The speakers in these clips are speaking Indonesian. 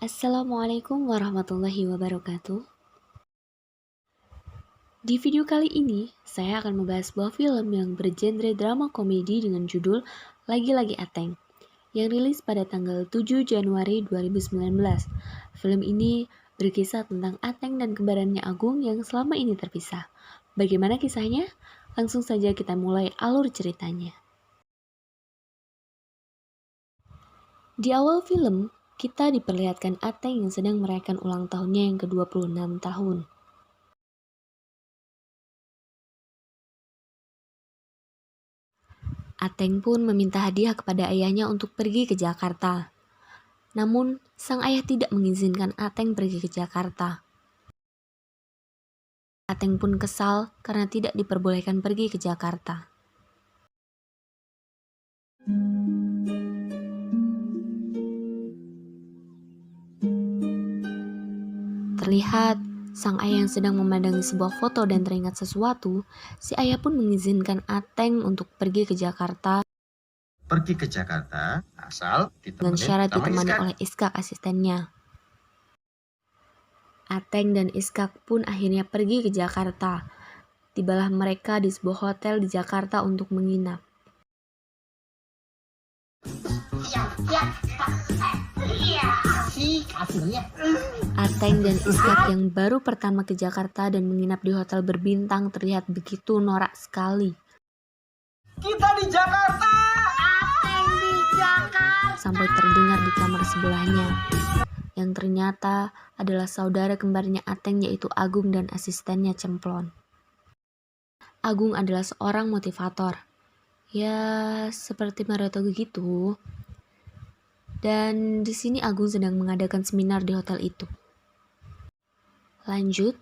Assalamualaikum warahmatullahi wabarakatuh. Di video kali ini, saya akan membahas sebuah film yang bergenre drama komedi dengan judul Lagi-Lagi Ateng, yang rilis pada tanggal 7 Januari 2019. Film ini berkisah tentang Ateng dan kembarannya Agung yang selama ini terpisah. Bagaimana kisahnya? Langsung saja kita mulai alur ceritanya. Di awal film, kita diperlihatkan Ateng yang sedang merayakan ulang tahunnya yang ke-26 tahun. Ateng pun meminta hadiah kepada ayahnya untuk pergi ke Jakarta. Namun, sang ayah tidak mengizinkan Ateng pergi ke Jakarta. Ateng pun kesal karena tidak diperbolehkan pergi ke Jakarta. Terlihat, sang ayah yang sedang memandangi sebuah foto dan teringat sesuatu, si ayah pun mengizinkan Ateng untuk pergi ke Jakarta asal dengan syarat ditemani Iskak. oleh Iskak asistennya. Ateng dan Iskak pun akhirnya pergi ke Jakarta. Tibalah mereka di sebuah hotel di Jakarta untuk menginap. Ateng dan Iskak yang baru pertama ke Jakarta dan menginap di hotel berbintang terlihat begitu norak sekali. Kita di Jakarta. Ateng di Jakarta. Sampai terdengar di kamar sebelahnya, yang ternyata adalah saudara kembarnya Ateng yaitu Agung dan asistennya Cemplon. Agung adalah seorang motivator. Ya, seperti Maroto gitu. Dan di sini Agung sedang mengadakan seminar di hotel itu. Lanjut.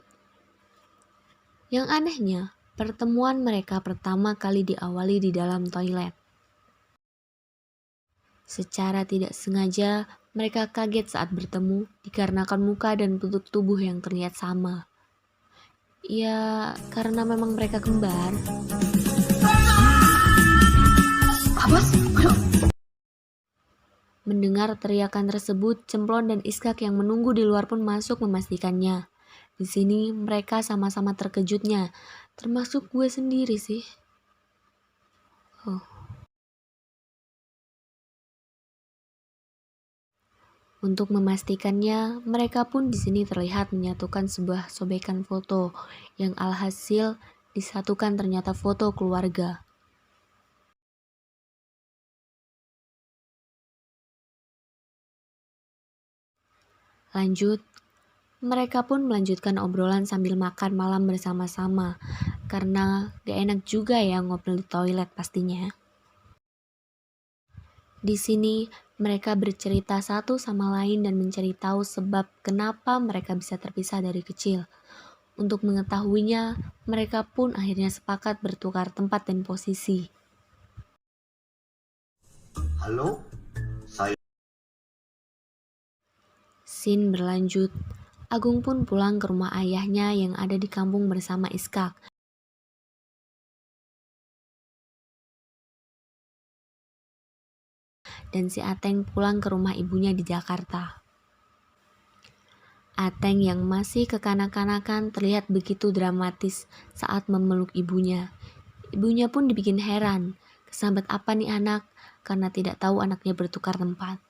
Yang anehnya, pertemuan mereka pertama kali diawali di dalam toilet. Secara tidak sengaja, mereka kaget saat bertemu dikarenakan muka dan bentuk tubuh yang terlihat sama. Ya, karena memang mereka kembar. Mendengar teriakan tersebut, Cemplon dan Iskak yang menunggu di luar pun masuk memastikannya. Di sini mereka sama-sama terkejutnya, termasuk gue sendiri sih. Untuk memastikannya, mereka pun di sini terlihat menyatukan sebuah sobekan foto yang alhasil disatukan ternyata foto keluarga. Lanjut, mereka pun melanjutkan obrolan sambil makan malam bersama-sama, karena gak enak juga ya ngobrol di toilet pastinya. Di sini, mereka bercerita satu sama lain dan mencari tahu sebab kenapa mereka bisa terpisah dari kecil. Untuk mengetahuinya, mereka pun akhirnya sepakat bertukar tempat dan posisi. Halo, saya. Scene berlanjut. Agung pun pulang ke rumah ayahnya yang ada di kampung bersama Iskak. Dan si Ateng pulang ke rumah ibunya di Jakarta. Ateng yang masih kekanak-kanakan terlihat begitu dramatis saat memeluk ibunya. Ibunya pun dibikin heran, kesambet apa nih anak, karena tidak tahu anaknya bertukar tempat.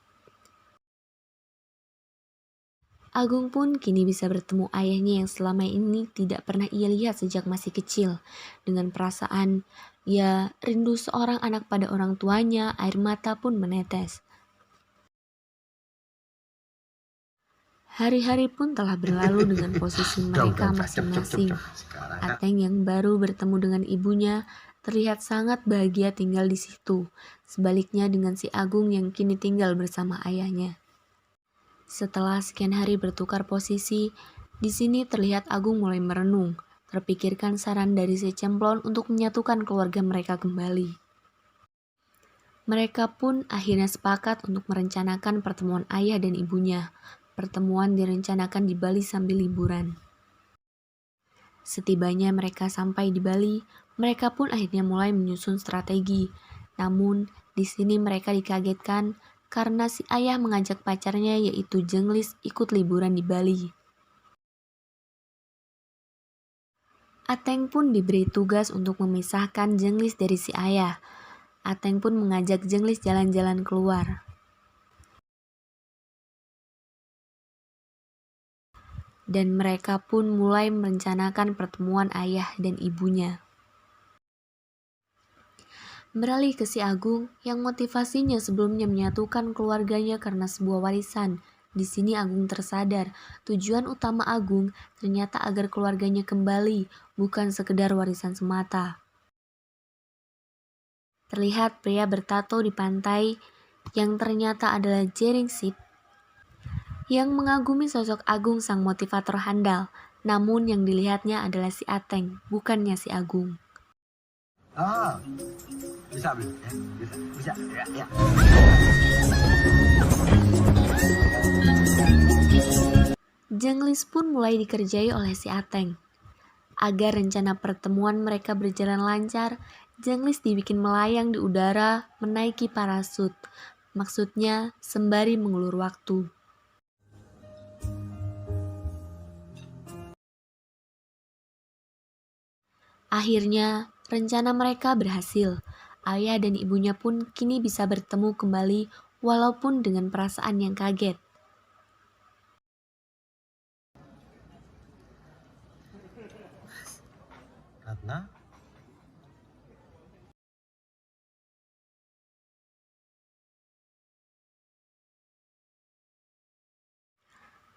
Agung pun kini bisa bertemu ayahnya yang selama ini tidak pernah ia lihat sejak masih kecil. Dengan perasaan, ya rindu seorang anak pada orang tuanya, air mata pun menetes. Hari-hari pun telah berlalu dengan posisi mereka masing-masing. Ateng yang baru bertemu dengan ibunya terlihat sangat bahagia tinggal di situ. Sebaliknya dengan si Agung yang kini tinggal bersama ayahnya. Setelah sekian hari bertukar posisi, di sini terlihat Agung mulai merenung, terpikirkan saran dari si Cemplon untuk menyatukan keluarga mereka kembali. Mereka pun akhirnya sepakat untuk merencanakan pertemuan ayah dan ibunya. Pertemuan direncanakan di Bali sambil liburan. Setibanya mereka sampai di Bali, mereka pun akhirnya mulai menyusun strategi. Namun, di sini mereka dikagetkan karena si ayah mengajak pacarnya yaitu Jenglis ikut liburan di Bali. Ateng pun diberi tugas untuk memisahkan Jenglis dari si ayah. Ateng pun mengajak Jenglis jalan-jalan keluar. Dan mereka pun mulai merencanakan pertemuan ayah dan ibunya. Beralih ke si Agung yang motivasinya sebelumnya menyatukan keluarganya karena sebuah warisan. Di sini Agung tersadar, tujuan utama Agung ternyata agar keluarganya kembali, bukan sekedar warisan semata. Terlihat pria bertato di pantai yang ternyata adalah Jeringsip yang mengagumi sosok Agung sang motivator handal. Namun yang dilihatnya adalah si Ateng, bukannya si Agung. Bisa belum? Bisa. Ya. Jenglis pun mulai dikerjai oleh si Ateng. Agar rencana pertemuan mereka berjalan lancar, Jenglis dibikin melayang di udara menaiki parasut. Maksudnya sembari mengulur waktu. Akhirnya, rencana mereka berhasil. Ayah dan ibunya pun kini bisa bertemu kembali walaupun dengan perasaan yang kaget. Ratna?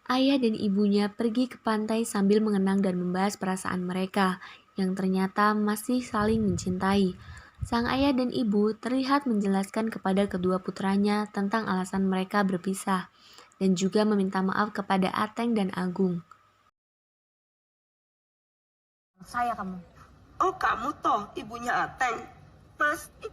Ayah dan ibunya pergi ke pantai sambil mengenang dan membahas perasaan mereka yang ternyata masih saling mencintai. Sang ayah dan ibu terlihat menjelaskan kepada kedua putranya tentang alasan mereka berpisah dan juga meminta maaf kepada Ateng dan Agung. Saya kamu. Oh, kamu toh ibunya Ateng. Pasti.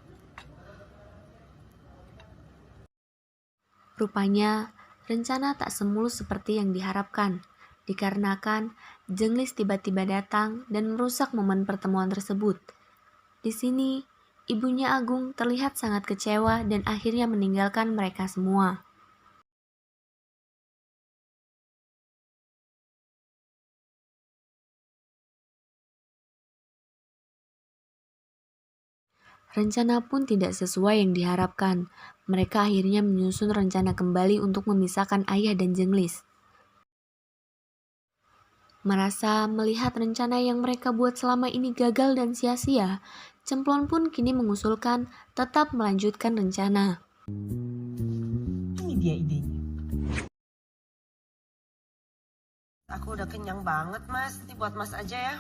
Rupanya, rencana tak semulus seperti yang diharapkan, dikarenakan Jenglis tiba-tiba datang dan merusak momen pertemuan tersebut. Di sini, ibunya Agung terlihat sangat kecewa dan akhirnya meninggalkan mereka semua. Rencana pun tidak sesuai yang diharapkan. Mereka akhirnya menyusun rencana kembali untuk memisahkan ayah dan Jenglis. Merasa melihat rencana yang mereka buat selama ini gagal dan sia-sia, Cemplon pun kini mengusulkan tetap melanjutkan rencana. Ini dia idenya. Aku udah kenyang banget, Mas. Nanti buat Mas aja ya.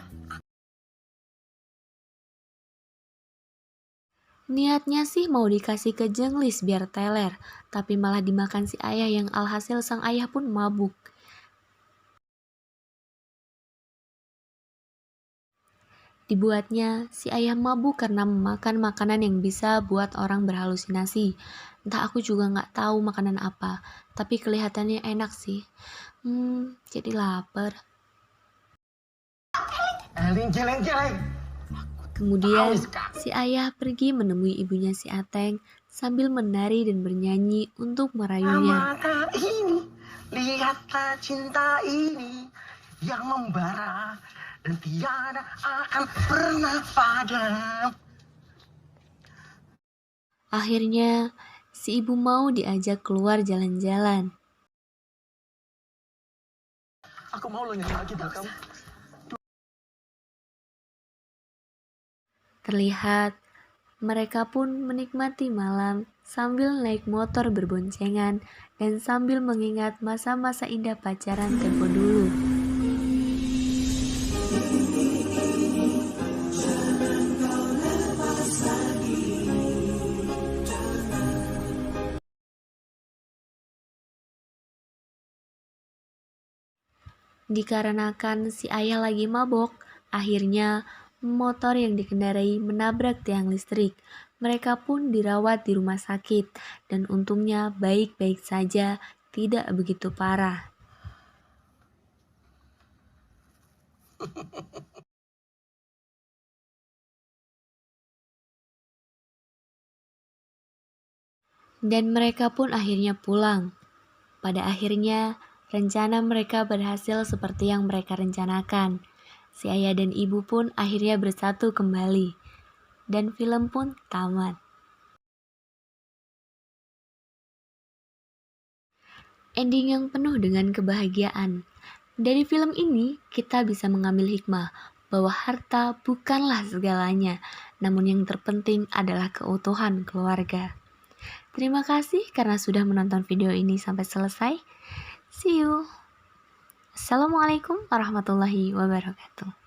Niatnya sih mau dikasih ke Jenglis biar teler, tapi malah dimakan si ayah yang alhasil sang ayah pun mabuk. Dibuatnya, si ayah mabuk karena memakan makanan yang bisa buat orang berhalusinasi. Entah aku juga nggak tahu makanan apa, tapi kelihatannya enak sih. Jadi lapar. Geleng. Kemudian, si ayah pergi menemui ibunya si Ateng sambil menari dan bernyanyi untuk merayunya. Mata ini, lihatlah cinta ini yang membara dan tiada akan pernah padam. Akhirnya, si ibu mau diajak keluar jalan-jalan. Aku mau lo nyanyi lagi buat kamu. Terlihat, mereka pun menikmati malam sambil naik motor berboncengan dan sambil mengingat masa-masa indah pacaran tempo dulu. Dikarenakan si ayah lagi mabok, akhirnya motor yang dikendarai menabrak tiang listrik. Mereka pun dirawat di rumah sakit dan untungnya baik-baik saja, tidak begitu parah. Dan mereka pun akhirnya pulang. Pada akhirnya, rencana mereka berhasil seperti yang mereka rencanakan. Si ayah dan ibu pun akhirnya bersatu kembali. Dan film pun tamat. Ending yang penuh dengan kebahagiaan. Dari film ini, kita bisa mengambil hikmah bahwa harta bukanlah segalanya, namun yang terpenting adalah keutuhan keluarga. Terima kasih karena sudah menonton video ini sampai selesai. See you. Assalamualaikum warahmatullahi wabarakatuh.